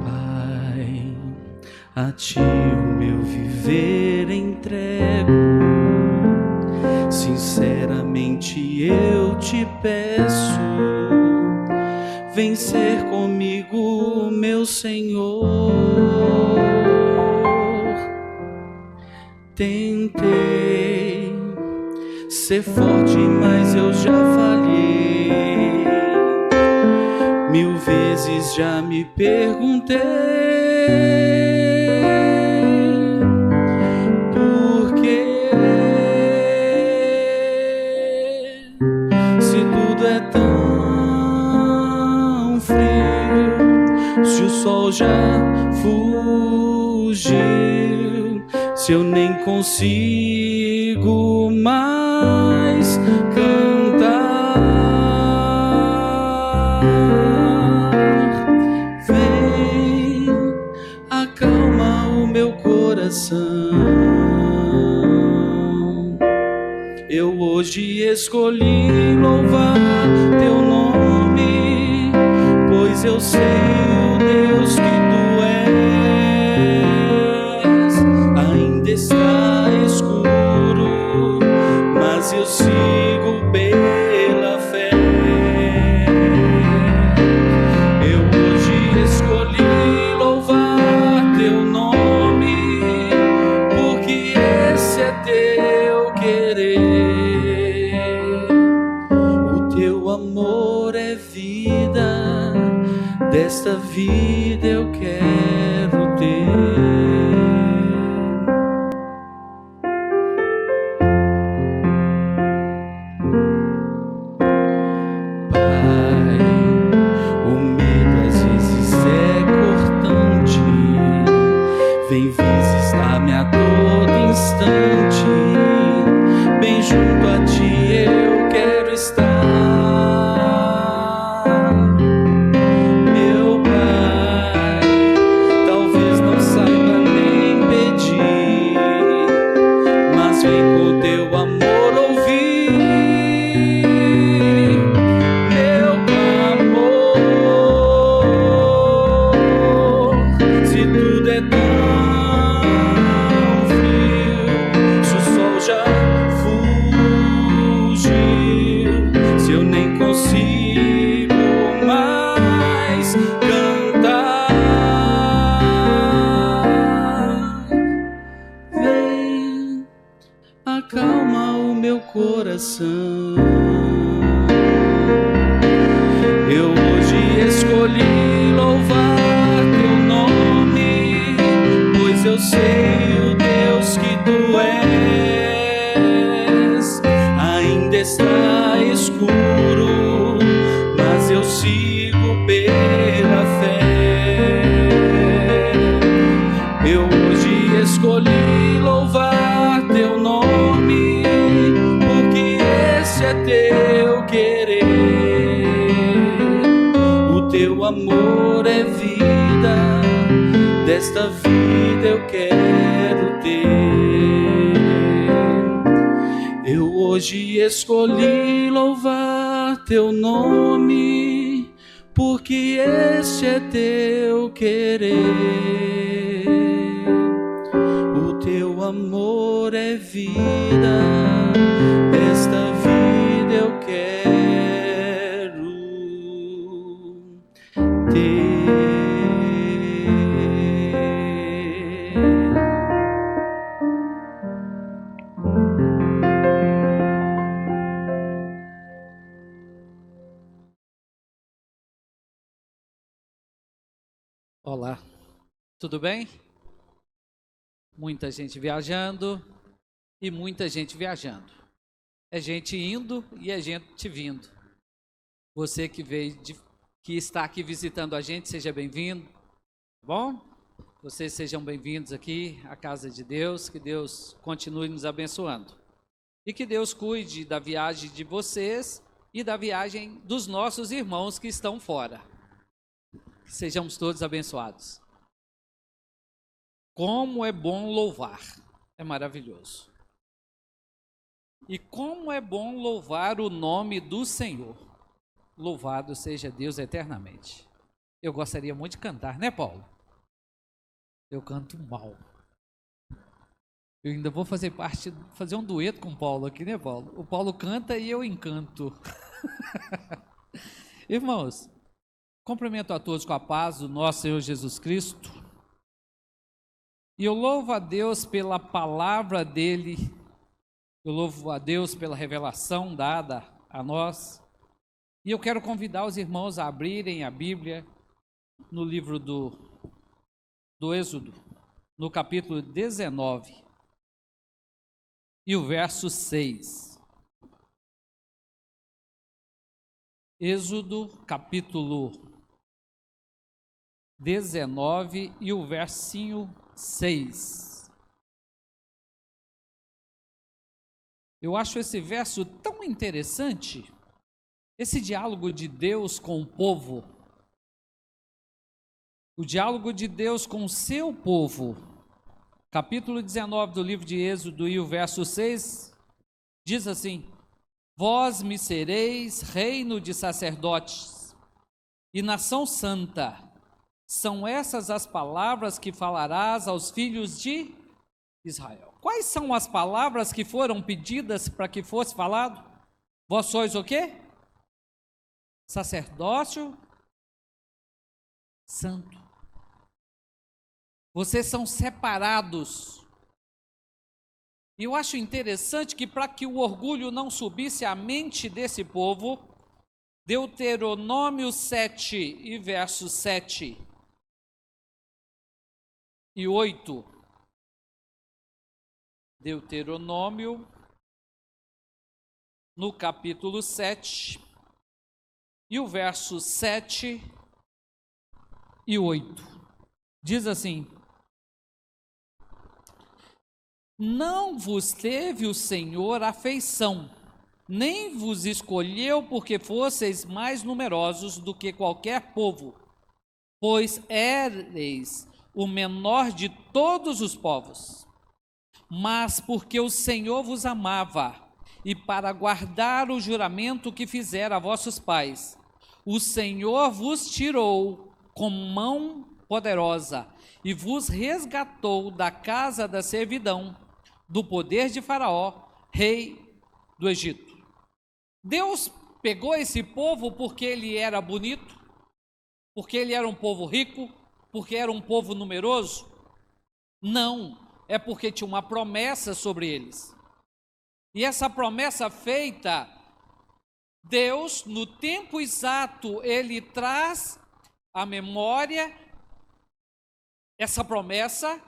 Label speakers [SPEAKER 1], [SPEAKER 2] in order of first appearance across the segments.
[SPEAKER 1] Pai, a Ti o meu viver entrego, sinceramente eu te peço, vem ser comigo, meu Senhor. Tentei ser forte, mas eu já falhei. 1000 vezes já me perguntei por quê. Se tudo é tão frio, se o sol já fugiu, se eu nem consigo mais cantar, vem, acalma o meu coração. Eu hoje escolhi louvar teu nome, pois eu sei o Deus que tu és. Ainda está escuro, mas eu sigo pela fé. Eu hoje escolhi louvar teu nome, porque esse é teu querer. O teu amor é vida, desta vida eu quero ter. Pai, o medo às vezes é cortante, vem visitar-me a todo instante. Bem junto a ti eu quero estar. Meu Pai, talvez não saiba nem pedir, mas vem com teu amor ouvir meu clamor. Se tudo é tão frio, se o sol já fugiu, se eu nem consigo mais cantar, vem, acalma o meu coração. Eu hoje escolhi louvar teu nome, pois eu sei o Deus que tu és. Ainda está escuro, mas eu sigo pela fé. Eu hoje escolhi louvar teu nome, porque esse é teu querer. O teu amor é vida, desta vida eu quero ter. Eu hoje escolhi louvar teu nome, porque esse é teu querer. O teu amor é vida, esta vida eu quero ter.
[SPEAKER 2] Olá, tudo bem? Muita gente viajando e muita gente viajando. É gente indo e é gente vindo. Você que que está aqui visitando a gente, seja bem-vindo. Bom? Vocês sejam bem-vindos aqui à casa de Deus. Que Deus continue nos abençoando. E que Deus cuide da viagem de vocês e da viagem dos nossos irmãos que estão fora. Que sejamos todos abençoados. Como é bom louvar, é maravilhoso. E como é bom louvar o nome do Senhor. Louvado seja Deus eternamente. Eu gostaria muito de cantar, né, Paulo? Eu canto mal. Eu ainda vou fazer um dueto com o Paulo aqui, né, Paulo? O Paulo canta e eu encanto. Irmãos, cumprimento a todos com a paz do nosso Senhor Jesus Cristo. E eu louvo a Deus pela palavra dele. Eu louvo a Deus pela revelação dada a nós. E eu quero convidar os irmãos a abrirem a Bíblia no livro do Êxodo, no capítulo 19 e o verso 6. Êxodo, capítulo 19 e o versinho 6. Eu acho esse verso tão interessante, esse diálogo de Deus com o povo, o diálogo de Deus com o seu povo. Capítulo 19 do livro de Êxodo e o verso 6 diz assim: Vós me sereis reino de sacerdotes e nação santa. São essas as palavras que falarás aos filhos de Israel. Quais são as palavras que foram pedidas para que fosse falado? Vós sois o quê? Sacerdócio santo. Vocês são separados. E eu acho interessante que para que o orgulho não subisse à mente desse povo, Deuteronômio 7 e versos 7 e 8. Deuteronômio, no capítulo 7, e o verso 7 e 8. Diz assim: Não vos teve o Senhor afeição, nem vos escolheu porque fosseis mais numerosos do que qualquer povo, pois éreis o menor de todos os povos. Mas porque o Senhor vos amava, e para guardar o juramento que fizera a vossos pais, o Senhor vos tirou com mão poderosa e vos resgatou da casa da servidão, do poder de Faraó, rei do Egito. Deus pegou esse povo porque ele era bonito, porque ele era um povo rico, porque era um povo numeroso? Não, é porque tinha uma promessa sobre eles. E essa promessa feita, Deus, no tempo exato, ele traz à memória essa promessa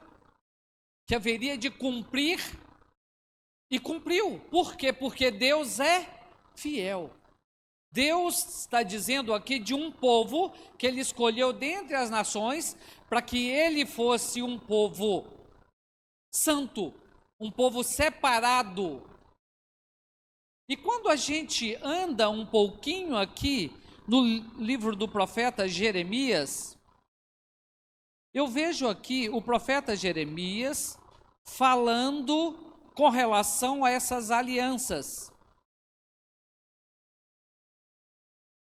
[SPEAKER 2] que haveria de cumprir, e cumpriu. Por quê? Porque Deus é fiel. Deus está dizendo aqui de um povo que ele escolheu dentre as nações para que ele fosse um povo santo, um povo separado. E quando a gente anda um pouquinho aqui no livro do profeta Jeremias, eu vejo aqui o profeta Jeremias falando com relação a essas alianças.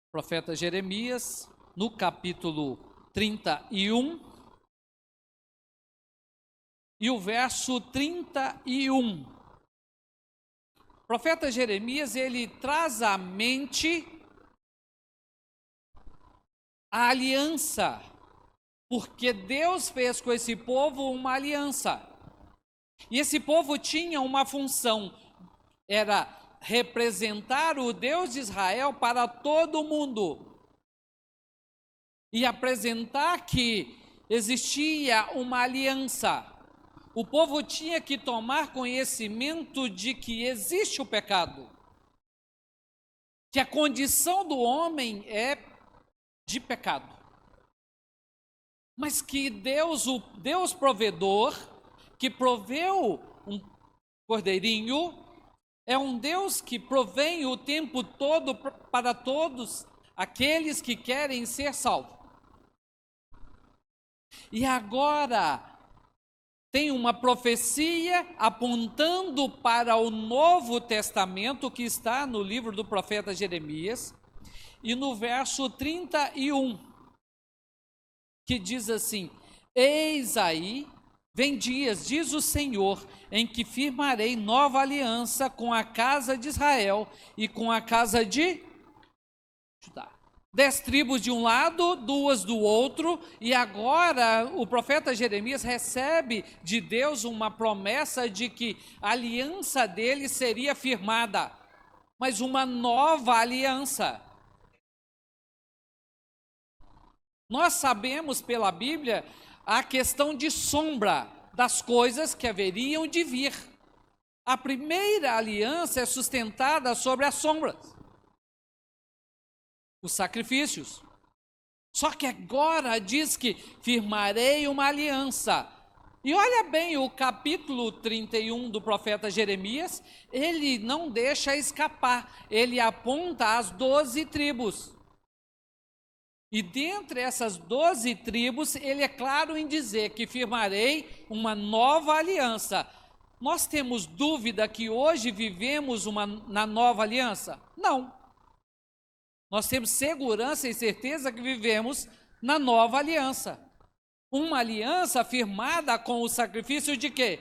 [SPEAKER 2] O profeta Jeremias, no capítulo 31, e o verso 31. O profeta Jeremias, ele traz à mente a aliança, porque Deus fez com esse povo uma aliança. E esse povo tinha uma função, era representar o Deus de Israel para todo o mundo e apresentar que existia uma aliança. O povo tinha que tomar conhecimento de que existe o pecado, que a condição do homem é de pecado, mas que Deus, o Deus provedor, que proveu um cordeirinho, é um Deus que provém o tempo todo para todos aqueles que querem ser salvos. E agora, tem uma profecia apontando para o Novo Testamento que está no livro do profeta Jeremias, e no verso 31, que diz assim: eis aí, vem dias, diz o Senhor, em que firmarei nova aliança com a casa de Israel e com a casa de Judá. 10 tribos de um lado, 2 do outro, e agora o profeta Jeremias recebe de Deus uma promessa de que a aliança dele seria firmada, mas uma nova aliança. Nós sabemos pela Bíblia a questão de sombra das coisas que haveriam de vir. A primeira aliança é sustentada sobre as sombras, os sacrifícios. Só que agora diz que firmarei uma aliança. E olha bem, o capítulo 31 do profeta Jeremias, ele não deixa escapar, ele aponta as 12 tribos. E dentre essas 12 tribos, ele é claro em dizer que firmarei uma nova aliança. Nós temos dúvida que hoje vivemos na nova aliança? Não. Nós temos segurança e certeza que vivemos na nova aliança. Uma aliança firmada com o sacrifício de quê?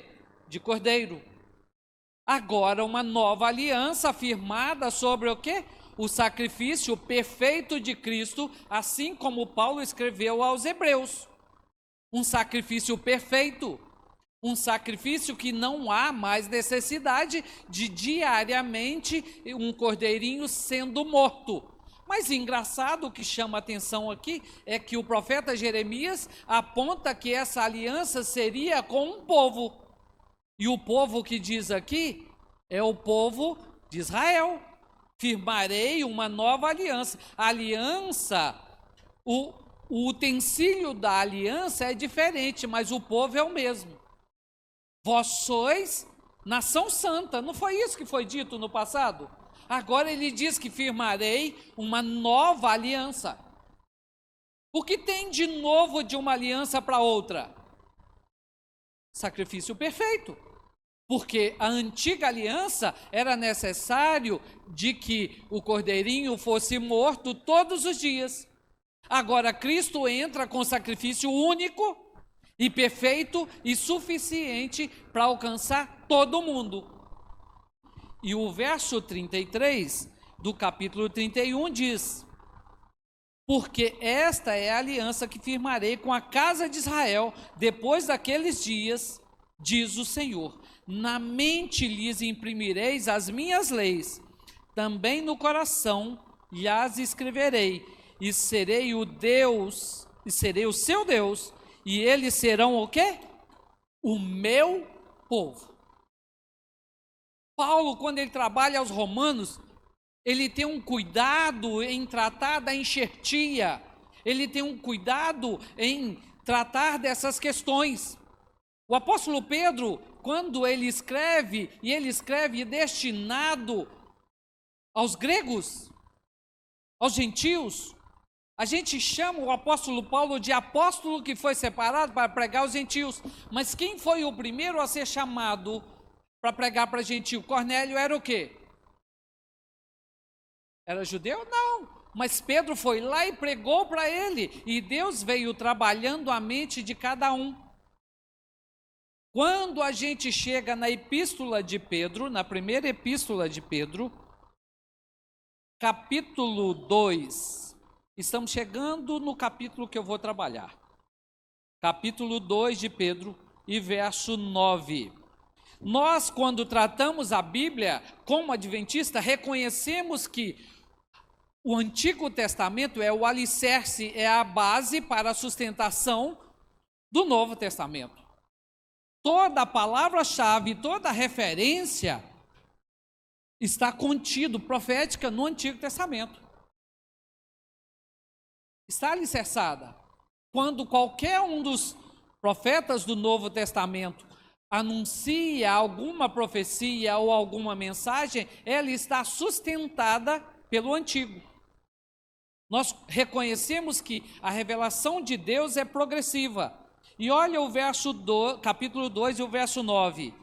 [SPEAKER 2] De cordeiro. Agora uma nova aliança firmada sobre o quê? O sacrifício perfeito de Cristo, assim como Paulo escreveu aos Hebreus. Um sacrifício perfeito. Um sacrifício que não há mais necessidade de diariamente um cordeirinho sendo morto. Mas engraçado, o que chama atenção aqui é que o profeta Jeremias aponta que essa aliança seria com um povo. E o povo que diz aqui é o povo de Israel. Firmarei uma nova aliança. A aliança, o utensílio da aliança é diferente, mas o povo é o mesmo. Vós sois nação santa. Não foi isso que foi dito no passado? Agora ele diz que firmarei uma nova aliança. O que tem de novo de uma aliança para outra? Sacrifício perfeito. Porque a antiga aliança era necessário de que o cordeirinho fosse morto todos os dias. Agora Cristo entra com sacrifício único e perfeito e suficiente para alcançar todo mundo. E o verso 33 do capítulo 31 diz: porque esta é a aliança que firmarei com a casa de Israel depois daqueles dias, diz o Senhor. Na mente lhes imprimireis as minhas leis, também no coração lhes escreverei, e serei o Deus, e serei o seu Deus, e eles serão o quê? O meu povo. Paulo, quando ele trabalha aos Romanos, ele tem um cuidado em tratar da enxertia, ele tem um cuidado em tratar dessas questões. O apóstolo Pedro, quando ele escreve destinado aos gregos, aos gentios, a gente chama o apóstolo Paulo de apóstolo que foi separado para pregar aos gentios, mas quem foi o primeiro a ser chamado para pregar para gentio? Cornélio era o quê? Era judeu? Não. Mas Pedro foi lá e pregou para ele. E Deus veio trabalhando a mente de cada um. Quando a gente chega na epístola de Pedro, na primeira epístola de Pedro, capítulo 2, estamos chegando no capítulo que eu vou trabalhar. Capítulo 2 de Pedro e verso 9. Nós, quando tratamos a Bíblia como adventista, reconhecemos que o Antigo Testamento é o alicerce, é a base para a sustentação do Novo Testamento. Toda a palavra-chave, toda a referência está contido, profética, no Antigo Testamento. Está alicerçada. Quando qualquer um dos profetas do Novo Testamento anuncia alguma profecia ou alguma mensagem, ela está sustentada pelo Antigo. Nós reconhecemos que a revelação de Deus é progressiva E olha o capítulo 2 e o verso 9.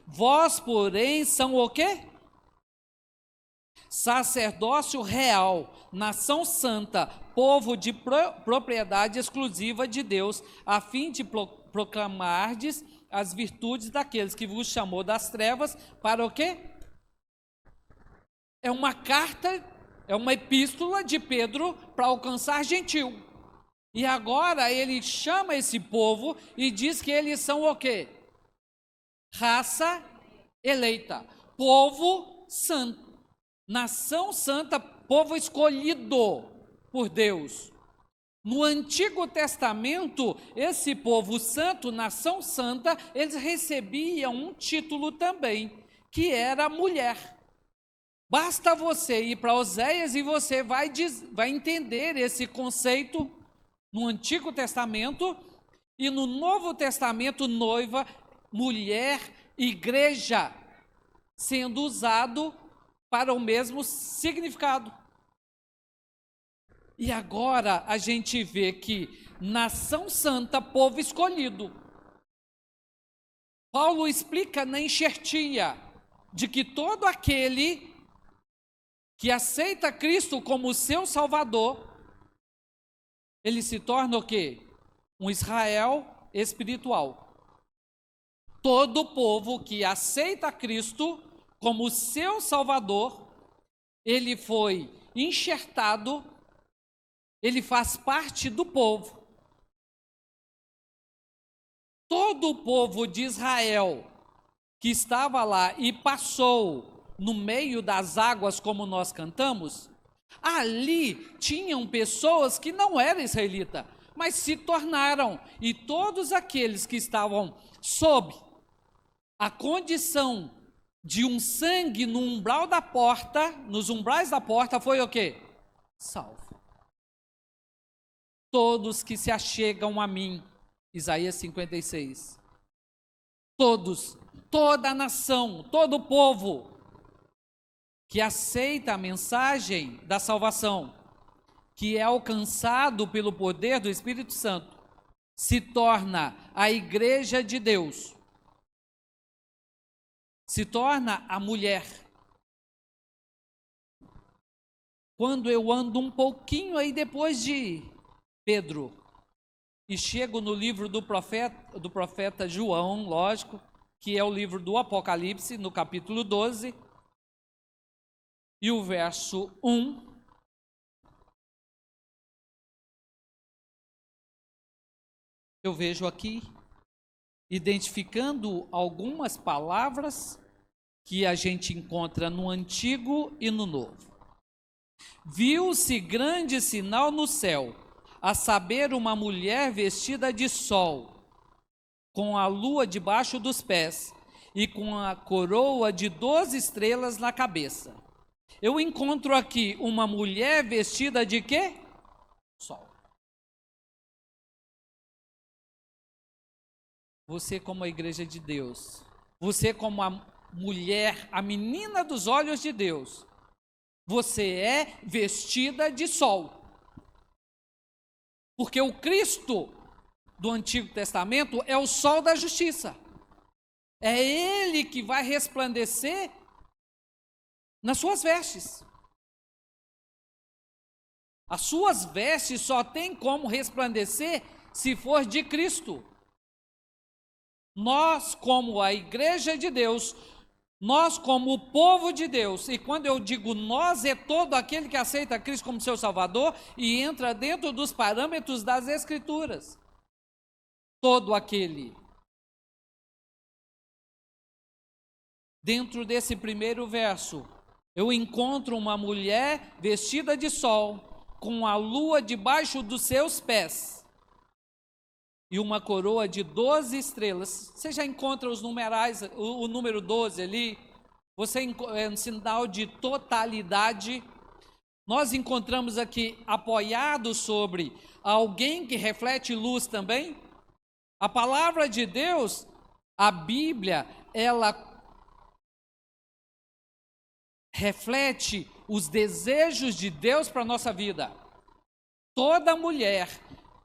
[SPEAKER 2] Vós, porém, são o quê? Sacerdócio real, nação santa, povo de propriedade exclusiva de Deus, a fim de proclamardes as virtudes daqueles que vos chamou das trevas para o quê? É uma carta, é uma epístola de Pedro para alcançar gentil. E agora ele chama esse povo e diz que eles são o quê? Raça eleita, povo santo. Nação santa, povo escolhido por Deus. No Antigo Testamento, esse povo santo, nação santa, eles recebiam um título também, que era mulher. Basta você ir para Oséias e você vai entender esse conceito no Antigo Testamento, e no Novo Testamento, noiva, mulher, igreja, sendo usado para o mesmo significado. E agora a gente vê que nação santa, povo escolhido. Paulo explica na enxertia de que todo aquele que aceita Cristo como seu Salvador, ele se torna o quê? Um Israel espiritual. Todo povo que aceita Cristo como seu Salvador, ele foi enxertado, ele faz parte do povo. Todo o povo de Israel que estava lá e passou no meio das águas, como nós cantamos, ali tinham pessoas que não eram israelitas, mas se tornaram, e todos aqueles que estavam sob a condição de um sangue no umbral da porta, nos umbrais da porta, foi o quê? Salvo. Todos que se achegam a mim, Isaías 56. Todos, toda a nação, todo o povo que aceita a mensagem da salvação, que é alcançado pelo poder do Espírito Santo, se torna a igreja de Deus. Se torna a mulher. Quando eu ando um pouquinho aí depois de Pedro e chego no livro do profeta João, lógico, que é o livro do Apocalipse, no capítulo 12, e o verso 1, eu vejo aqui, identificando algumas palavras que a gente encontra no Antigo e no Novo. Viu-se grande sinal no céu, a saber, uma mulher vestida de sol, com a lua debaixo dos pés e com a coroa de 12 estrelas na cabeça. Eu encontro aqui uma mulher vestida de quê? Sol. Você como a igreja de Deus, você como a mulher, a menina dos olhos de Deus, você é vestida de sol. Porque o Cristo do Antigo Testamento é o sol da justiça. É Ele que vai resplandecer nas suas vestes. As suas vestes só tem como resplandecer se for de Cristo. Nós, como a igreja de Deus, nós como o povo de Deus, e quando eu digo nós, é todo aquele que aceita Cristo como seu Salvador e entra dentro dos parâmetros das Escrituras. Todo aquele. Dentro desse primeiro verso, eu encontro uma mulher vestida de sol, com a lua debaixo dos seus pés, e uma coroa de 12 estrelas. Você já encontra os numerais, o número 12 ali, você é um sinal de totalidade. Nós encontramos aqui, apoiado sobre alguém que reflete luz também. A palavra de Deus, a Bíblia, ela reflete os desejos de Deus para a nossa vida. Toda mulher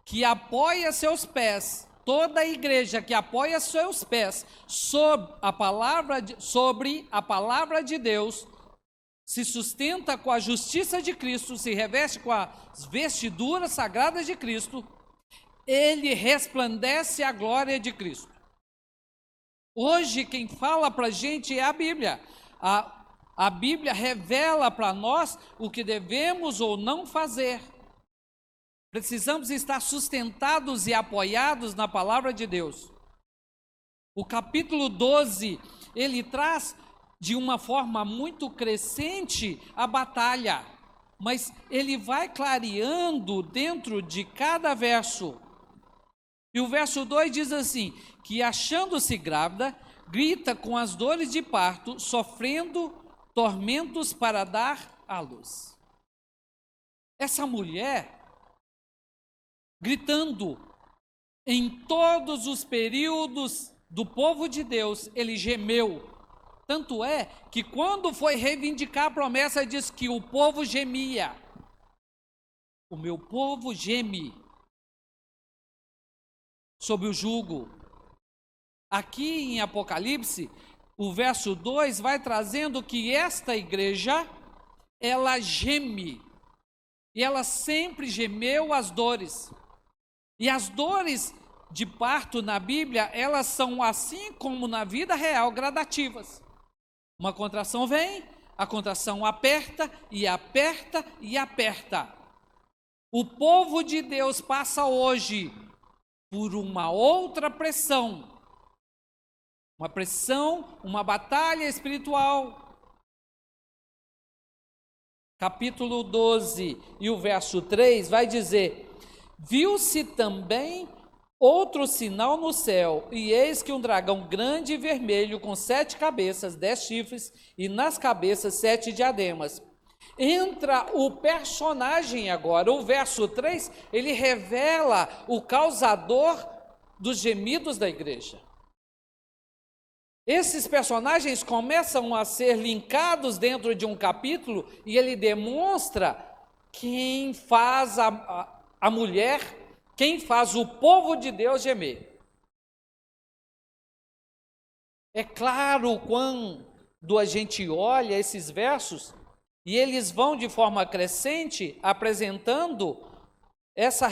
[SPEAKER 2] que apoia seus pés toda a igreja que apoia seus pés sobre a palavra de Deus, se sustenta com a justiça de Cristo, se reveste com as vestiduras sagradas de Cristo, ele resplandece a glória de Cristo. Hoje quem fala para a gente é a Bíblia. A Bíblia revela para nós o que devemos ou não fazer. Precisamos estar sustentados e apoiados na palavra de Deus. O capítulo 12, ele traz de uma forma muito crescente a batalha, mas ele vai clareando dentro de cada verso. E o verso 2 diz assim, que achando-se grávida, grita com as dores de parto, sofrendo tormentos para dar à luz. Essa mulher, gritando em todos os períodos do povo de Deus, ele gemeu. Tanto é que quando foi reivindicar a promessa, diz que o povo gemia. O meu povo geme sob o jugo. Aqui em Apocalipse, o verso 2 vai trazendo que esta igreja, ela geme. E ela sempre gemeu as dores. E as dores de parto na Bíblia, elas são assim como na vida real, gradativas. Uma contração vem, a contração aperta e aperta e aperta. O povo de Deus passa hoje por uma outra pressão. Uma pressão, uma batalha espiritual. Capítulo 12 e o verso 3 vai dizer: viu-se também outro sinal no céu, e eis que um dragão grande e vermelho, com 7 cabeças, 10 chifres, e nas cabeças 7 diademas. Entra o personagem agora, o verso 3, ele revela o causador dos gemidos da igreja. Esses personagens começam a ser linkados dentro de um capítulo, e ele demonstra quem faz a mulher, quem faz o povo de Deus gemer. É claro, quando a gente olha esses versos, e eles vão de forma crescente apresentando essa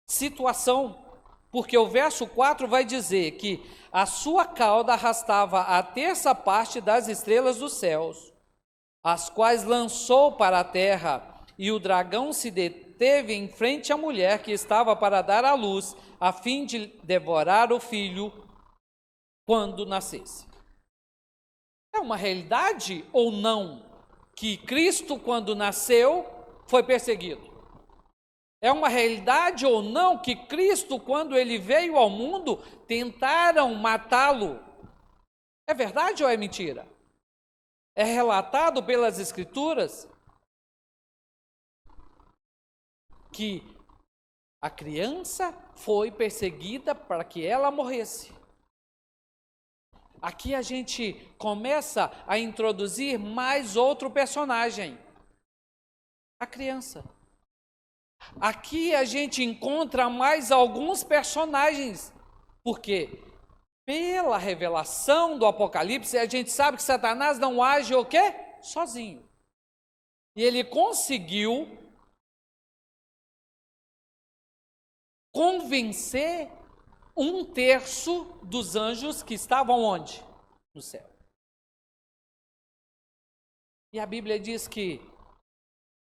[SPEAKER 2] situação, porque o verso 4 vai dizer que a sua cauda arrastava a terça parte das estrelas dos céus, as quais lançou para a terra, e o dragão se deteve em frente à mulher que estava para dar à luz, a fim de devorar o filho quando nascesse. É uma realidade ou não que Cristo, quando nasceu, foi perseguido? É uma realidade ou não que Cristo, quando ele veio ao mundo, tentaram matá-lo? É verdade ou é mentira? É relatado pelas Escrituras que a criança foi perseguida para que ela morresse. Aqui a gente começa a introduzir mais outro personagem, a criança. Aqui a gente encontra mais alguns personagens, porque pela revelação do Apocalipse, a gente sabe que Satanás não age o quê? Sozinho. E ele conseguiu convencer 1/3 dos anjos que estavam onde? No céu. E a Bíblia diz que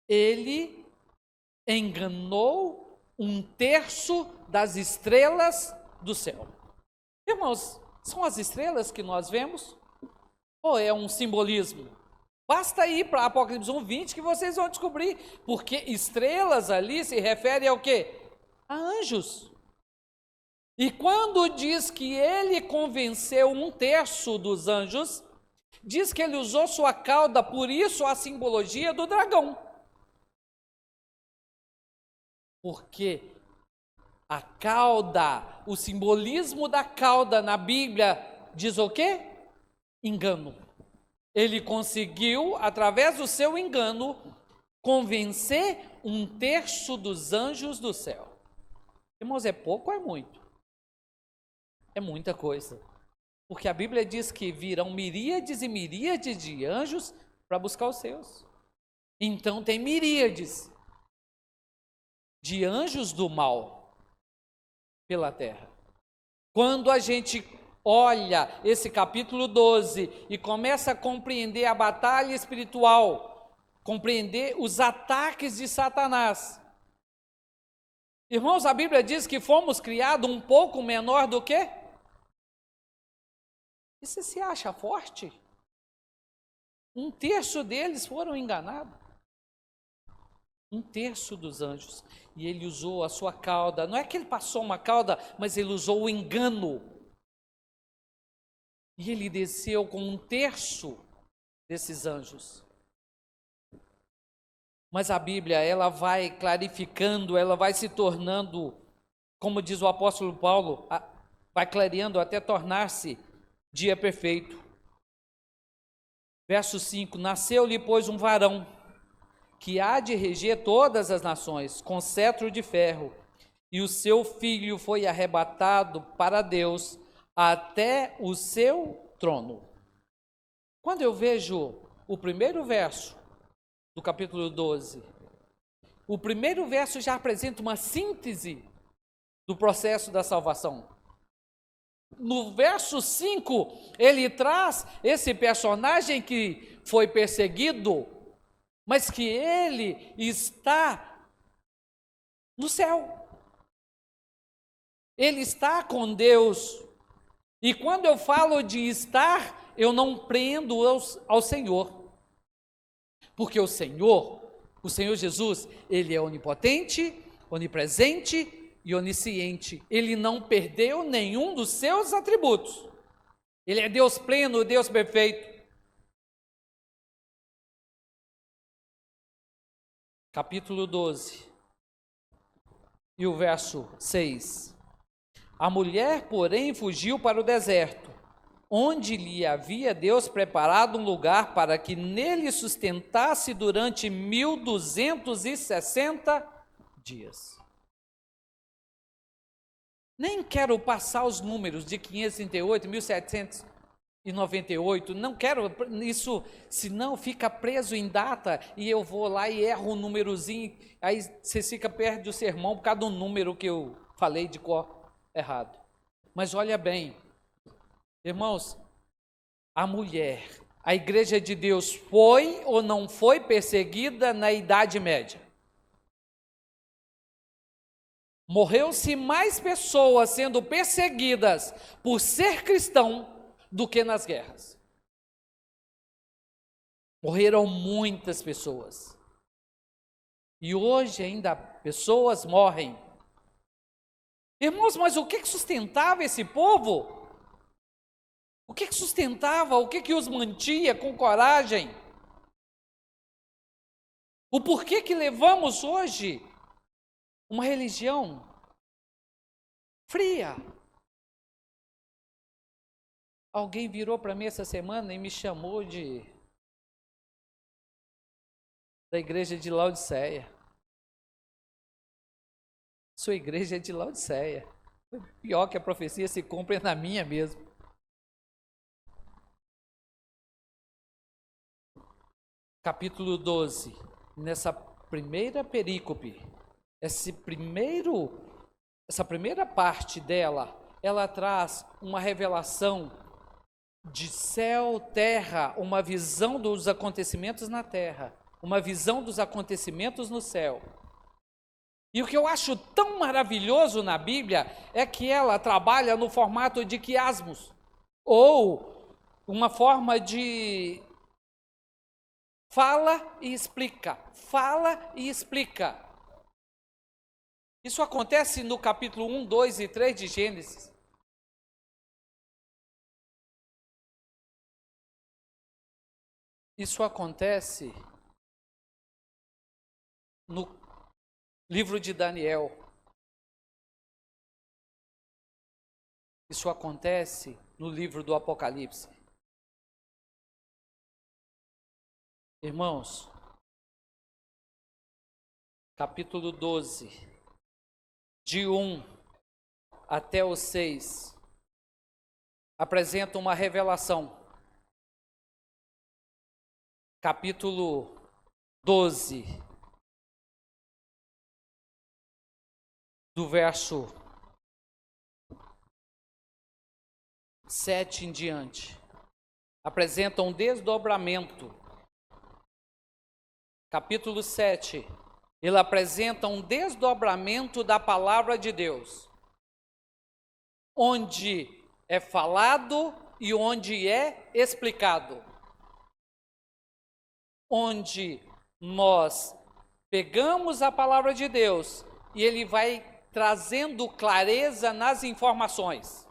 [SPEAKER 2] ele enganou 1/3 das estrelas do céu. Irmãos, são as estrelas que nós vemos? Ou é um simbolismo? Basta ir para Apocalipse 1:20 que vocês vão descobrir, porque estrelas ali se refere ao quê? A anjos. E quando diz que ele convenceu 1/3 dos anjos, diz que ele usou sua cauda, por isso a simbologia do dragão. Porque a cauda, o simbolismo da cauda na Bíblia diz o quê? Engano. Ele conseguiu, através do seu engano, convencer 1/3 dos anjos do céu. Irmãos, é pouco ou é muito? É muita coisa. Porque a Bíblia diz que virão miríades e miríades de anjos para buscar os seus. Então tem miríades de anjos do mal pela terra. Quando a gente olha esse capítulo 12 e começa a compreender a batalha espiritual, compreender os ataques de Satanás. Irmãos, a Bíblia diz que fomos criados um pouco menor do que? E você se acha forte? 1/3 deles foram enganados. 1/3 dos anjos. E ele usou a sua cauda. Não é que ele passou uma cauda, mas ele usou o engano. E ele desceu com 1/3 desses anjos. Mas a Bíblia, ela vai clarificando, ela vai se tornando, como diz o apóstolo Paulo, vai clareando até tornar-se dia perfeito. Verso 5: Nasceu-lhe, pois, um varão, que há de reger todas as nações, com cetro de ferro, e o seu filho foi arrebatado para Deus até o seu trono. Quando eu vejo o primeiro verso do capítulo 12, o primeiro verso já apresenta uma síntese do processo da salvação. No verso 5, ele traz esse personagem que foi perseguido, mas que ele está no céu. Ele está com Deus. E quando eu falo de estar, eu não prendo ao Senhor. Porque o Senhor Jesus, ele é onipotente, onipresente e onisciente. Ele não perdeu nenhum dos seus atributos. Ele é Deus pleno, Deus perfeito. Capítulo 12 e o verso 6. A mulher, porém, fugiu para o deserto, onde lhe havia Deus preparado um lugar para que nele sustentasse durante 1260 dias. Nem quero passar os números de 538, 1798, não quero isso, senão fica preso em data e eu vou lá e erro um númerozinho, aí você fica perto do sermão por causa do número que eu falei de cor errado. Mas olha bem, irmãos, a mulher, a igreja de Deus foi ou não foi perseguida na Idade Média? Morreu-se mais pessoas sendo perseguidas por ser cristão do que nas guerras. Morreram muitas pessoas. E hoje ainda pessoas morrem. Irmãos, mas o que sustentava esse povo? O que sustentava? O que os mantinha com coragem? O porquê que levamos hoje uma religião fria? Alguém virou para mim essa semana e me chamou da igreja de Laodiceia. Sua igreja é de Laodiceia. Pior que a profecia se cumpre na minha mesmo. Capítulo 12, nessa primeira perícope, essa primeira parte dela, ela traz uma revelação de céu, terra, uma visão dos acontecimentos na terra, uma visão dos acontecimentos no céu. E o que eu acho tão maravilhoso na Bíblia é que ela trabalha no formato de quiasmos, ou uma forma de fala e explica, fala e explica. Isso acontece no capítulo 1, 2 e 3 de Gênesis. Isso acontece no livro de Daniel. Isso acontece no livro do Apocalipse. Irmãos, capítulo 12 de 1 até o 6, apresenta uma revelação. Capítulo 12, do verso 7 em diante, apresenta um desdobramento. Capítulo 7, ele apresenta um desdobramento da palavra de Deus, onde é falado e onde é explicado, onde nós pegamos a palavra de Deus e ele vai trazendo clareza nas informações,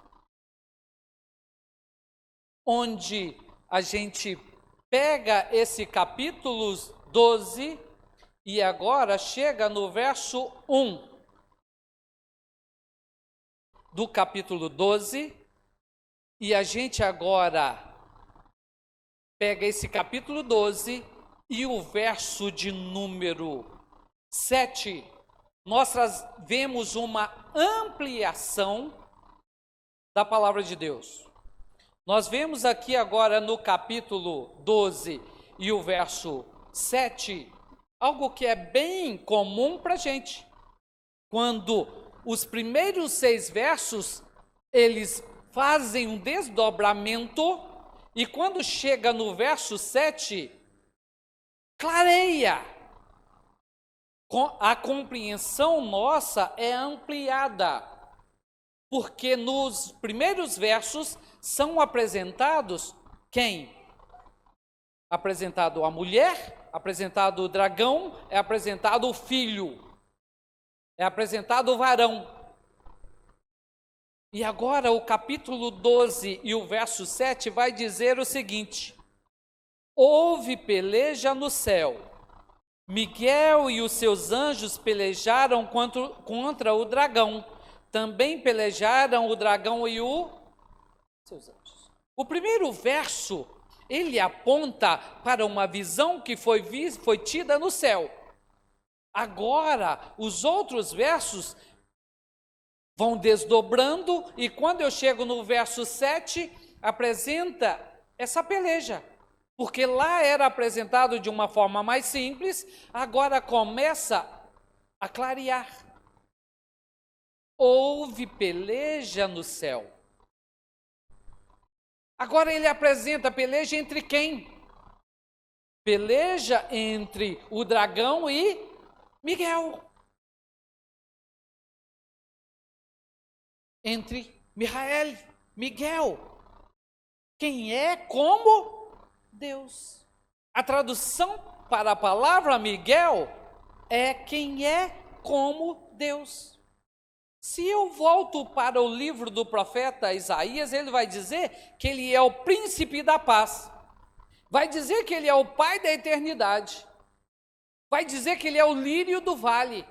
[SPEAKER 2] onde a gente pega esse capítulo 12 e agora chega no verso 1 do capítulo 12, e a gente agora pega esse capítulo 12 e o verso de número 7, nós vemos uma ampliação da palavra de Deus. Nós vemos aqui agora no capítulo 12 e o verso 7, algo que é bem comum para a gente. Quando os primeiros 6 versos, eles fazem um desdobramento, e quando chega no verso 7, clareia. A compreensão nossa é ampliada, porque nos primeiros versos são apresentados quem? Apresentado a mulher, apresentado o dragão, é apresentado o filho, é apresentado o varão. E agora o capítulo 12 e o verso 7 vai dizer o seguinte: houve peleja no céu, Miguel e os seus anjos pelejaram contra o dragão, também pelejaram o dragão e os seus anjos. O primeiro verso, ele aponta para uma visão que foi tida no céu. Agora, os outros versos vão desdobrando, e quando eu chego no verso 7, apresenta essa peleja. Porque lá era apresentado de uma forma mais simples, agora começa a clarear. Houve peleja no céu. Agora ele apresenta peleja entre quem? Peleja entre o dragão e Miguel. Entre Miguel. Quem é como Deus. A tradução para a palavra Miguel é quem é como Deus. Se eu volto para o livro do profeta Isaías, ele vai dizer que ele é o príncipe da paz. Vai dizer que ele é o pai da eternidade. Vai dizer que ele é o lírio do vale.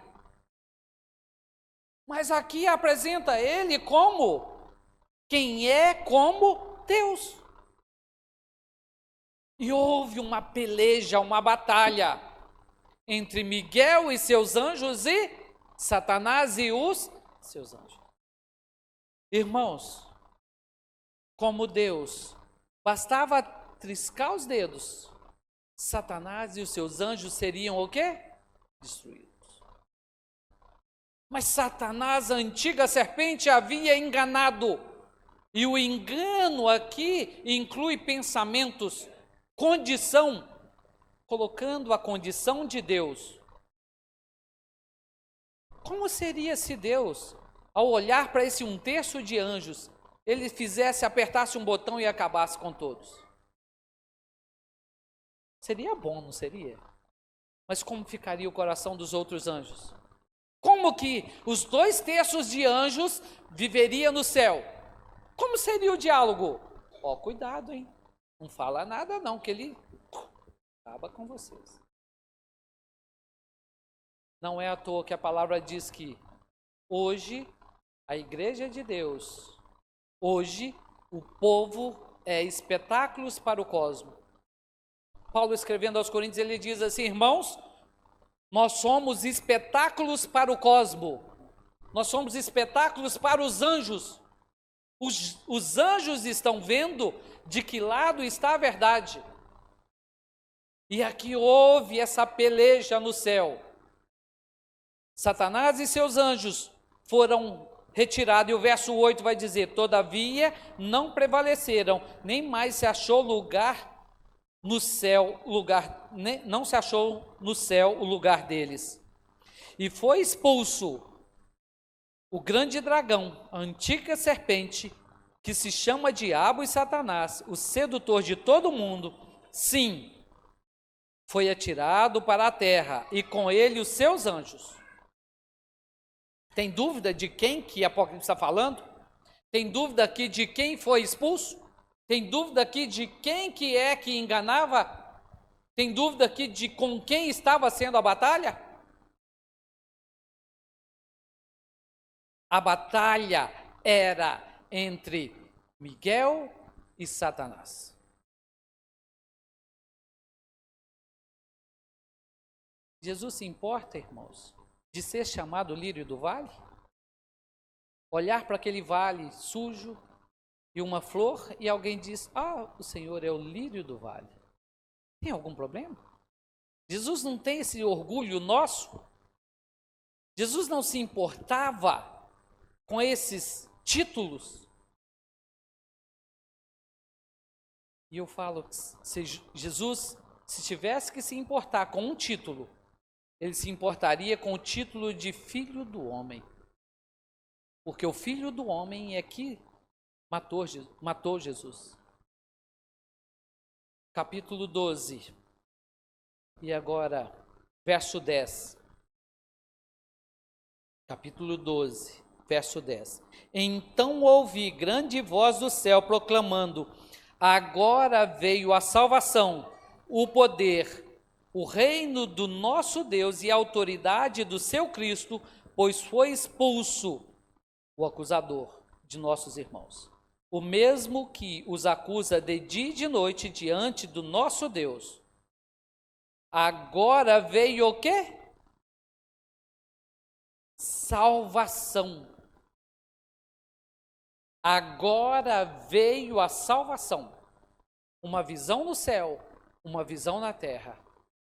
[SPEAKER 2] Mas aqui apresenta ele como quem é como Deus. E houve uma peleja, uma batalha entre Miguel e seus anjos e Satanás e os seus anjos. Irmãos, como Deus, bastava triscar os dedos, Satanás e os seus anjos seriam o quê? Destruídos. Mas Satanás, a antiga serpente, havia enganado. E o engano aqui inclui pensamentos, condição, colocando a condição de Deus. Como seria se Deus, ao olhar para esse 1/3 de anjos, ele apertasse um botão e acabasse com todos? Seria bom, não seria? Mas como ficaria o coração dos outros anjos? Como que os 2/3 de anjos viveriam no céu? Como seria o diálogo? Cuidado, hein? Não fala nada não, que ele acaba com vocês. Não é à toa que a palavra diz que hoje a igreja de Deus, hoje o povo é espetáculos para o cosmo. Paulo, escrevendo aos Coríntios, ele diz assim: irmãos, nós somos espetáculos para o cosmo. nós somos espetáculos para os anjos. Os anjos estão vendo de que lado está a verdade. E aqui houve essa peleja no céu. Satanás e seus anjos foram retirados, e o verso 8 vai dizer: todavia não prevaleceram, nem mais se achou lugar no céu, não se achou no céu o lugar deles. E foi expulso o grande dragão, a antiga serpente, que se chama Diabo e Satanás, o sedutor de todo mundo. Sim, foi atirado para a terra, e com ele os seus anjos. Tem dúvida de quem que Apocalipse está falando? Tem dúvida aqui de quem foi expulso? Tem dúvida aqui de quem que é que enganava? Tem dúvida aqui de com quem estava sendo a batalha? A batalha era entre Miguel e Satanás. Jesus se importa, irmãos, de ser chamado lírio do vale? Olhar para aquele vale sujo e uma flor e alguém diz: ah, o Senhor é o lírio do vale. Tem algum problema? Jesus não tem esse orgulho nosso? Jesus não se importava com esses títulos? E eu falo, se Jesus, se tivesse que se importar com um título, ele se importaria com o título de Filho do Homem. Porque o Filho do Homem é que matou Jesus. Capítulo 12. E agora, verso 10. Capítulo 12, verso 10. Então ouvi grande voz do céu proclamando: agora veio a salvação, o poder, o reino do nosso Deus e a autoridade do seu Cristo, pois foi expulso o acusador de nossos irmãos, o mesmo que os acusa de dia e de noite diante do nosso Deus. Agora veio o quê? Salvação. Agora veio a salvação. Uma visão no céu, uma visão na terra.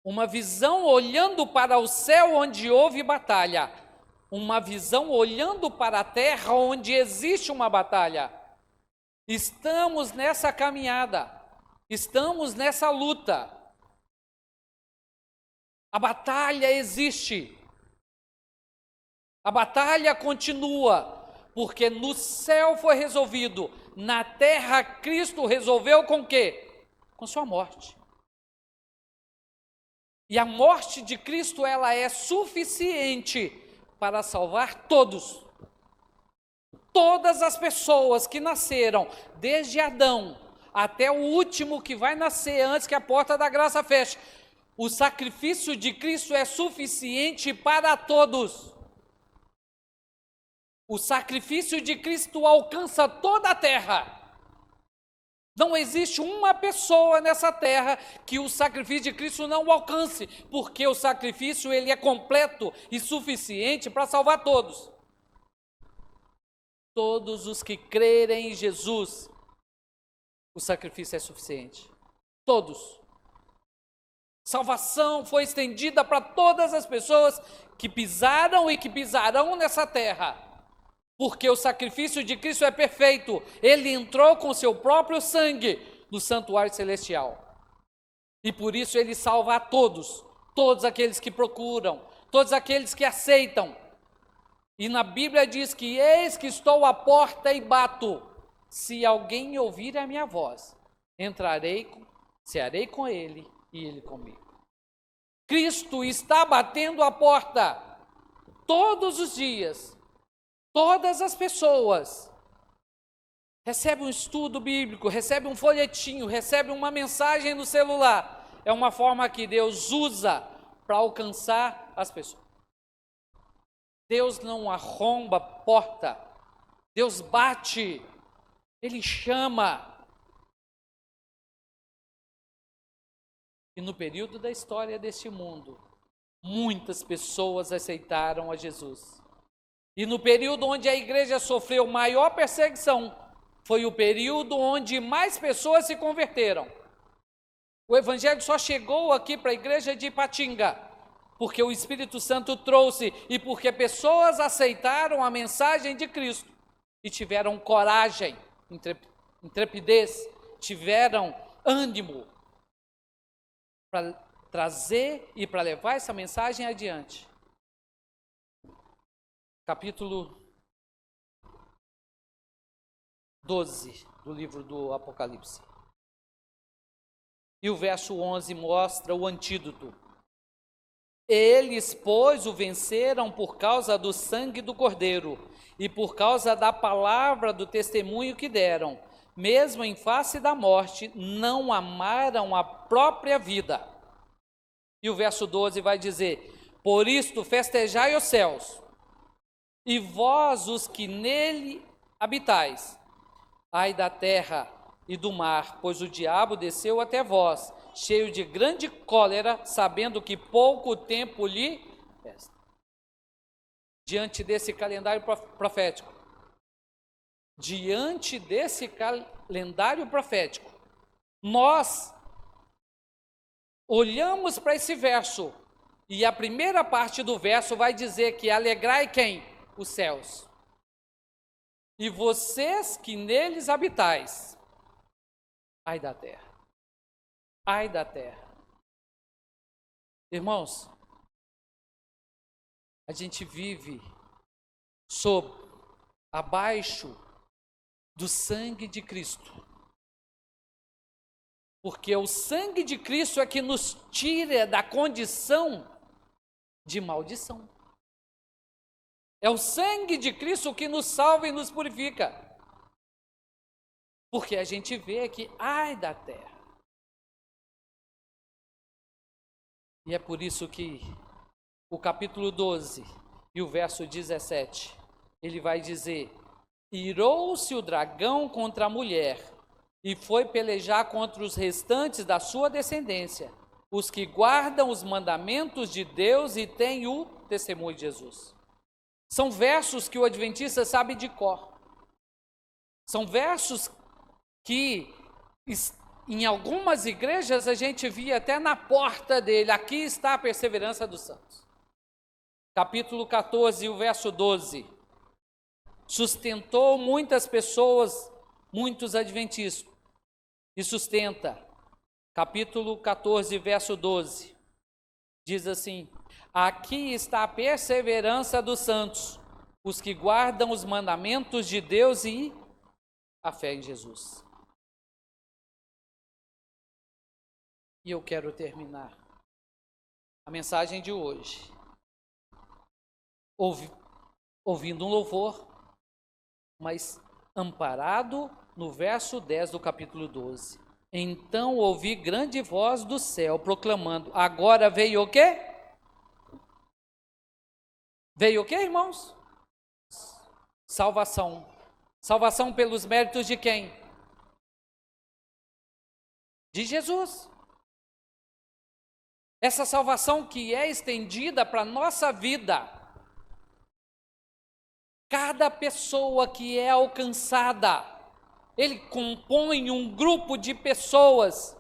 [SPEAKER 2] Uma visão olhando para o céu onde houve batalha. Uma visão olhando para a terra onde existe uma batalha. Estamos nessa caminhada. Estamos nessa luta. A batalha existe. A batalha continua, porque no céu foi resolvido, na terra Cristo resolveu com o quê? Com sua morte. E a morte de Cristo, ela é suficiente para salvar todos. Todas as pessoas que nasceram, desde Adão até o último que vai nascer antes que a porta da graça feche. O sacrifício de Cristo é suficiente para todos. O sacrifício de Cristo alcança toda a terra. Não existe uma pessoa nessa terra que o sacrifício de Cristo não alcance, porque o sacrifício ele é completo e suficiente para salvar todos. Todos os que crerem em Jesus, o sacrifício é suficiente. Todos. Salvação foi estendida para todas as pessoas que pisaram e que pisarão nessa terra. Porque o sacrifício de Cristo é perfeito. Ele entrou com seu próprio sangue no santuário celestial. E por isso ele salva a todos. Todos aqueles que procuram. Todos aqueles que aceitam. E na Bíblia diz que eis que estou à porta e bato. Se alguém ouvir a minha voz, entrarei, cearei com ele e ele comigo. Cristo está batendo a porta todos os dias. Todas as pessoas recebem um estudo bíblico, recebem um folhetinho, recebem uma mensagem no celular. É uma forma que Deus usa para alcançar as pessoas. Deus não arromba porta, Deus bate, Ele chama. E no período da história deste mundo, muitas pessoas aceitaram a Jesus. E no período onde a igreja sofreu maior perseguição, foi o período onde mais pessoas se converteram. O evangelho só chegou aqui para a igreja de Ipatinga, porque o Espírito Santo trouxe e porque pessoas aceitaram a mensagem de Cristo e tiveram coragem, intrepidez, tiveram ânimo para trazer e para levar essa mensagem adiante. Capítulo 12 do livro do Apocalipse. E o verso 11 mostra o antídoto. Eles, pois, o venceram por causa do sangue do Cordeiro e por causa da palavra do testemunho que deram. Mesmo em face da morte, não amaram a própria vida. E o verso 12 vai dizer: por isto festejai os céus, e vós os que nele habitais. Ai da terra e do mar, pois o diabo desceu até vós, cheio de grande cólera, sabendo que pouco tempo lhe resta. Diante desse calendário profético, nós olhamos para esse verso, e a primeira parte do verso vai dizer que alegrai quem? Os céus. E vocês que neles habitais. Ai da terra. Ai da terra. Irmãos, a gente vive abaixo do sangue de Cristo. Porque o sangue de Cristo é que nos tira da condição de maldição. É o sangue de Cristo que nos salva e nos purifica. Porque a gente vê que ai da terra. E é por isso que o capítulo 12 e o verso 17, ele vai dizer: irou-se o dragão contra a mulher e foi pelejar contra os restantes da sua descendência, os que guardam os mandamentos de Deus e têm o testemunho de Jesus. São versos que o adventista sabe de cor. São versos que em algumas igrejas a gente via até na porta dele: aqui está a perseverança dos santos. Capítulo 14, o verso 12. Sustentou muitas pessoas, muitos adventistas, e sustenta. Capítulo 14, verso 12. Diz assim: aqui está a perseverança dos santos, os que guardam os mandamentos de Deus e a fé em Jesus. E eu quero terminar a mensagem de hoje ouvindo um louvor, mas amparado no verso 10 do capítulo 12. Então ouvi grande voz do céu proclamando: agora veio o quê? Veio o quê, irmãos? Salvação. Salvação pelos méritos de quem? De Jesus. Essa salvação que é estendida para a nossa vida. Cada pessoa que é alcançada, ele compõe um grupo de pessoas,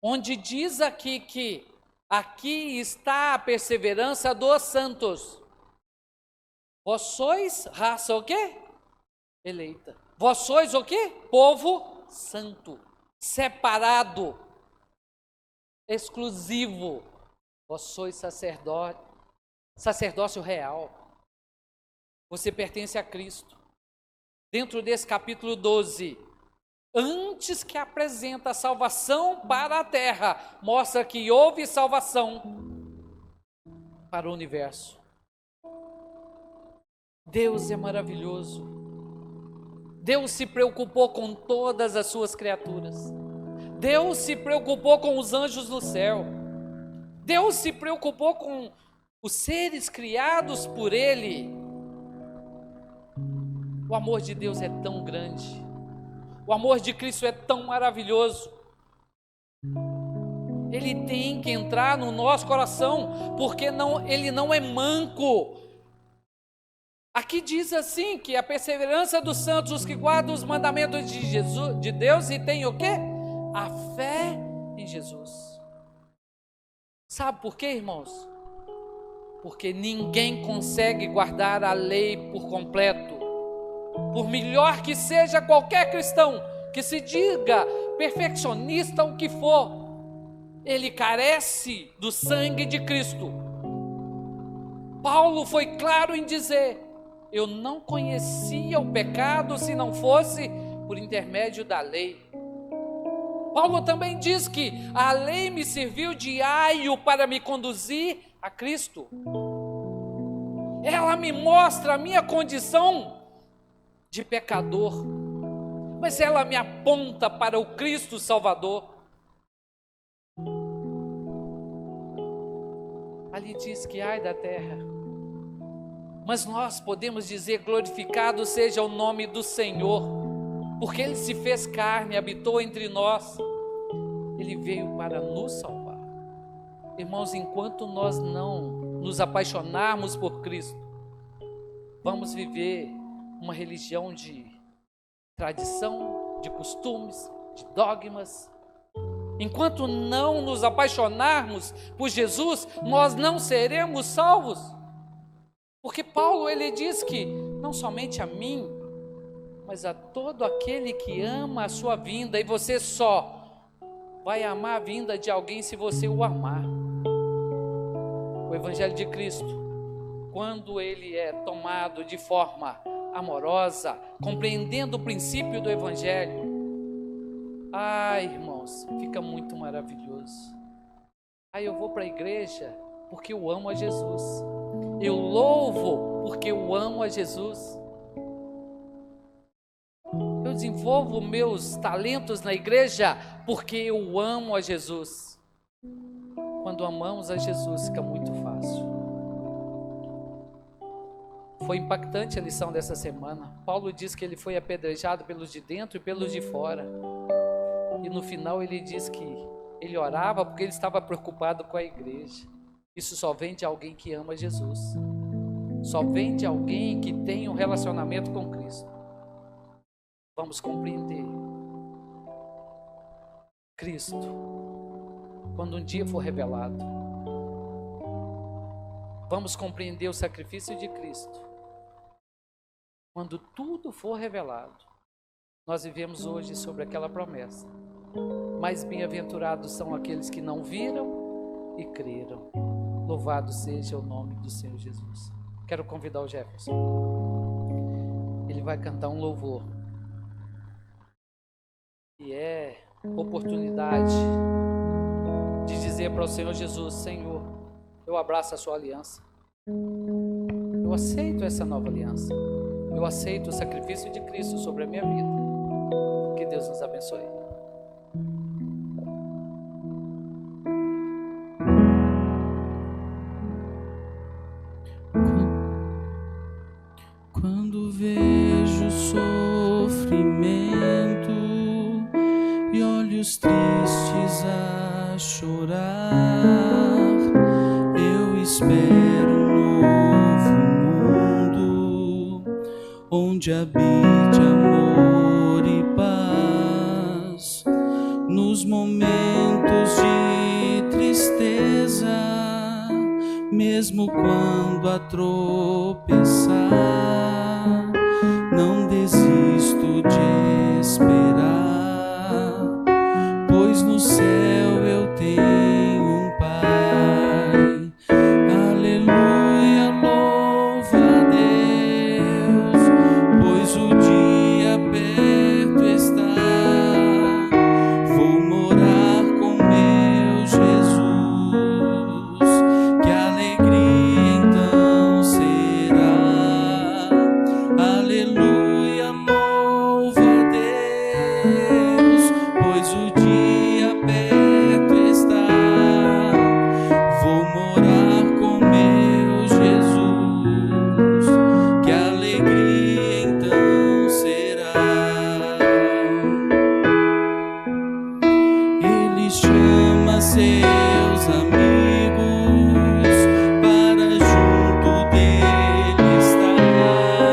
[SPEAKER 2] onde diz aqui que aqui está a perseverança dos santos. Vós sois raça o quê? Eleita. Vós sois o quê? Povo santo, separado, exclusivo. Vós sois sacerdócio real. Você pertence a Cristo. Dentro desse capítulo 12, antes que apresenta a salvação para a terra, mostra que houve salvação para o universo. Deus é maravilhoso. Deus se preocupou com todas as suas criaturas. Deus se preocupou com os anjos no céu. Deus se preocupou com os seres criados por Ele. O amor de Deus é tão grande. O amor de Cristo é tão maravilhoso. Ele tem que entrar no nosso coração, porque Ele não é manco. Aqui diz assim, que a perseverança dos santos, os que guardam os mandamentos de Jesus, de Deus, e tem o quê? A fé em Jesus. Sabe por quê, irmãos? Porque ninguém consegue guardar a lei por completo. Por melhor que seja qualquer cristão, que se diga perfeccionista ou o que for, ele carece do sangue de Cristo. Paulo foi claro em dizer: eu não conhecia o pecado se não fosse por intermédio da lei. Paulo também diz que a lei me serviu de aio para me conduzir a Cristo. Ela me mostra a minha condição de pecador, mas ela me aponta para o Cristo Salvador. Ali diz que ai da terra, mas nós podemos dizer: glorificado seja o nome do Senhor, porque Ele se fez carne, habitou entre nós, Ele veio para nos salvar. Irmãos, enquanto nós não nos apaixonarmos por Cristo, vamos viver uma religião de tradição, de costumes, de dogmas. Enquanto não nos apaixonarmos por Jesus, nós não seremos salvos. Porque Paulo, ele diz que não somente a mim, mas a todo aquele que ama a sua vinda, e você só vai amar a vinda de alguém se você o amar. O Evangelho de Cristo, quando ele é tomado de forma amorosa, compreendendo o princípio do Evangelho, ai, irmãos, fica muito maravilhoso. Aí eu vou para a igreja porque eu amo a Jesus. Eu louvo porque eu amo a Jesus. Eu desenvolvo meus talentos na igreja porque eu amo a Jesus. Quando amamos a Jesus, fica muito fácil. Foi impactante a lição dessa semana. Paulo diz que ele foi apedrejado pelos de dentro e pelos de fora. E no final ele diz que ele orava porque ele estava preocupado com a igreja. Isso só vem de alguém que ama Jesus. Só vem de alguém que tem um relacionamento com Cristo. Vamos compreender. Cristo, quando um dia for revelado, vamos compreender o sacrifício de Cristo. Quando tudo for revelado, nós vivemos hoje sobre aquela promessa. Mais bem-aventurados são aqueles que não viram e creram. Louvado seja o nome do Senhor Jesus. Quero convidar o Jefferson. Ele vai cantar um louvor. E é oportunidade de dizer para o Senhor Jesus: Senhor, eu abraço a sua aliança. Eu aceito essa nova aliança. Eu aceito o sacrifício de Cristo sobre a minha vida. Que Deus nos abençoe.
[SPEAKER 1] Quando vejo sofrimento e olhos tristes a chorar, eu espero um novo mundo onde habite amor e paz. Nos momentos de tristeza, mesmo quando a tropeçar, não desisto de esperar, pois no céu eu tenho um Pai. Aleluia, louva a Deus, pois o dia perto está. Vou morar com meu Jesus, que alegria então será. Aleluia, louva a Deus, pois o dia perto está. Vou morar com meu Jesus, que alegria então será. Ele chama seus amigos para junto dele estar.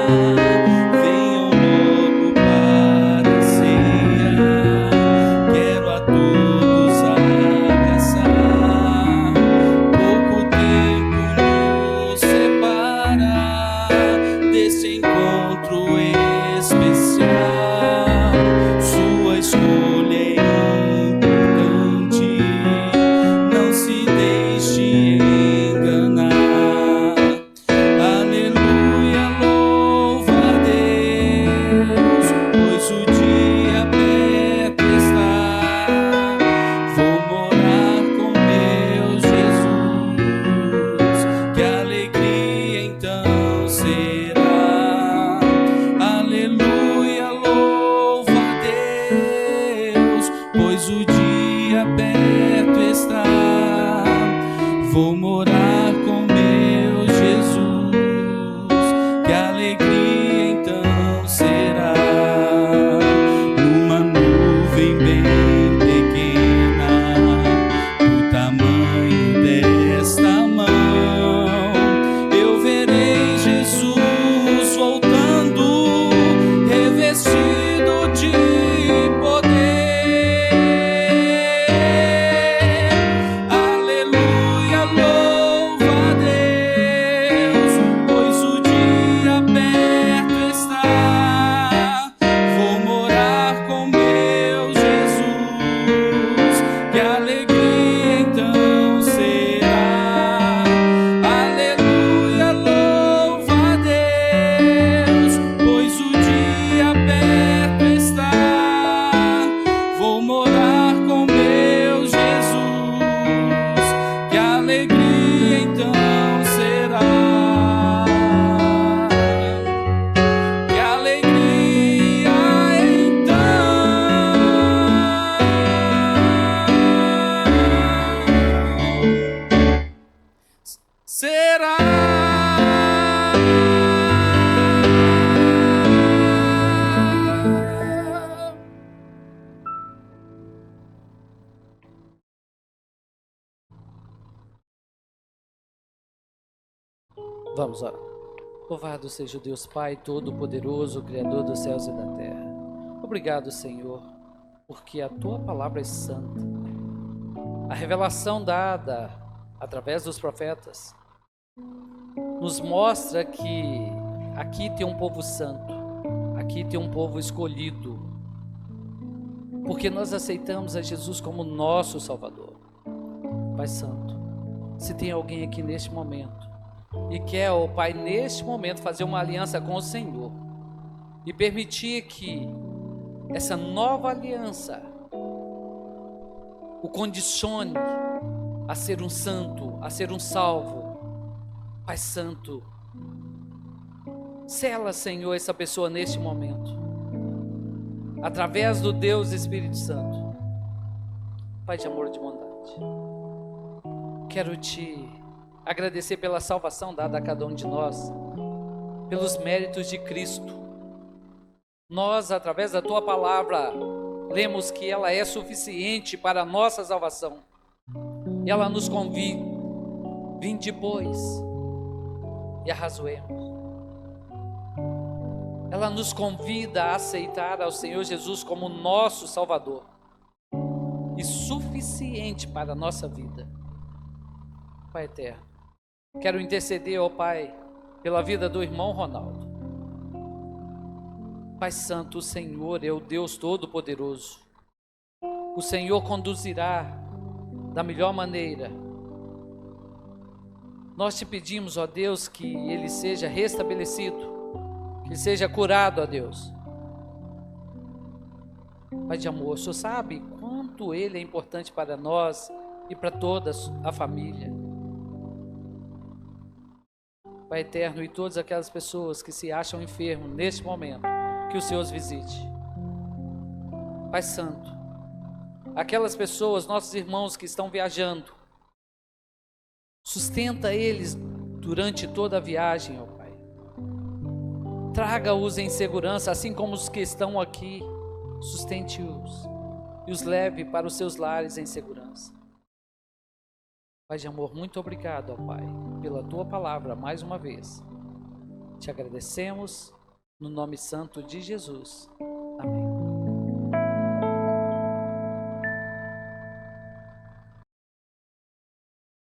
[SPEAKER 1] pois o dia perto está. Vou morar com meu Jesus, que alegria então será. Numa nuvem bem pequena, do tamanho desta mão, eu verei Jesus voltando, revestido de poder. Aleluia, louva a Deus, pois o dia perto está. Vou morar com meu Jesus, que alegria então será. Aleluia, louva a Deus, pois o dia perto está. Vou morar com meu Jesus, que alegria então será. Que alegria então será.
[SPEAKER 2] Vamos orar. Louvado seja o Deus Pai Todo-Poderoso, Criador dos céus e da terra. Obrigado, Senhor, porque a Tua palavra é santa. A revelação dada através dos profetas nos mostra que aqui tem um povo santo, aqui tem um povo escolhido, porque nós aceitamos a Jesus como nosso Salvador. Pai Santo, se tem alguém aqui neste momento e quer, ó Pai, neste momento fazer uma aliança com o Senhor e permitir que essa nova aliança o condicione a ser um santo, a ser um salvo, Pai Santo, sela, Senhor, essa pessoa neste momento, através do Deus Espírito Santo. Pai de amor e de bondade, quero te agradecer pela salvação dada a cada um de nós, pelos méritos de Cristo. Nós, através da Tua palavra, lemos que ela é suficiente para a nossa salvação. E ela nos convida, vinde pois, e arrazoemos. Ela nos convida a aceitar ao Senhor Jesus como nosso Salvador e suficiente para a nossa vida. Pai eterno, quero interceder, ó Pai, pela vida do irmão Ronaldo. Pai Santo, o Senhor é o Deus Todo-Poderoso. O Senhor conduzirá da melhor maneira. Nós te pedimos, ó Deus, que ele seja restabelecido, que ele seja curado, ó Deus. Pai de amor, o Senhor sabe quanto ele é importante para nós e para toda a família. Pai eterno, e todas aquelas pessoas que se acham enfermos neste momento, que o Senhor os visite. Pai Santo, aquelas pessoas, nossos irmãos que estão viajando, sustenta eles durante toda a viagem, ó Pai. Traga-os em segurança, assim como os que estão aqui, sustente-os e os leve para os seus lares em segurança. Pai de amor, muito obrigado, ó Pai, pela Tua palavra mais uma vez. Te agradecemos no nome santo de Jesus.